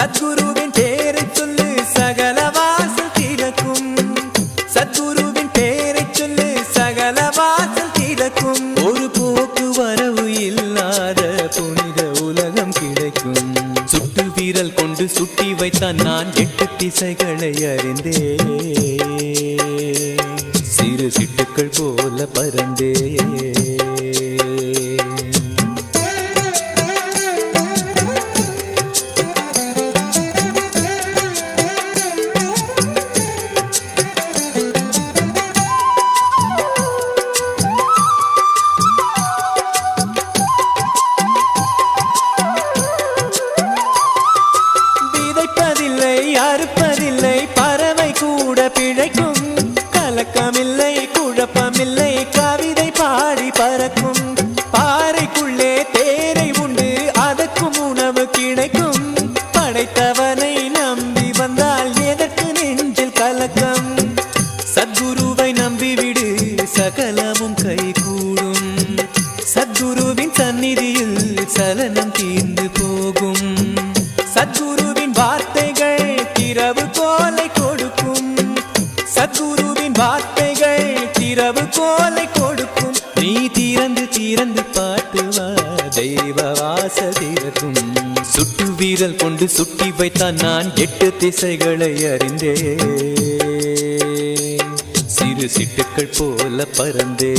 சத்குருவின் பேரை சொல்லு சகல வாசல் திறக்கும். சத்குருவின் பேரை சொல்லு சகல வாசல் திறக்கும். ஒரு போக்கு வரவு இல்லாத புனித உலகம் கிடைக்கும். சுட்டு வீரல் கொண்டு சுட்டி வைத்தான் நான் 8 திசைகளை அறிந்தே. சிறு சிட்டுக்கள் போல பறந்தே. அறுப்பதில்லை பறவை கூட பிழைக்கும். கலக்கமில்லை குழப்பமில்லை கவிதை பாடி பறக்கும். பாறைக்குள்ளே தேரை உண்டு அதற்கும் உணவு கிடைக்கும். படைத்தவனை நம்பி வந்தால் எதற்கு நெஞ்சில் கலக்கம். சத்குருவை நம்பிவிடு சகலமும் கைகூடும். சத்குருவின் சந்நிதியில் சலனம் தீர்ந்து போகும். சத்குருவின் வார்த்தைகள் திறவு கோலை கொடுக்கும். சத்குருவின் வார்த்தைகள் திறவு கோலை கொடுக்கும். நீ திறந்து திறந்து பாட்டுவா தெய்வ வாசல் திறக்கும். சுட்டு வீரல் கொண்டு சுட்டி வைத்தான் நான் 8 திசைகளை அறிந்தே. சிறு சிட்டுக்கள் போல பறந்தே.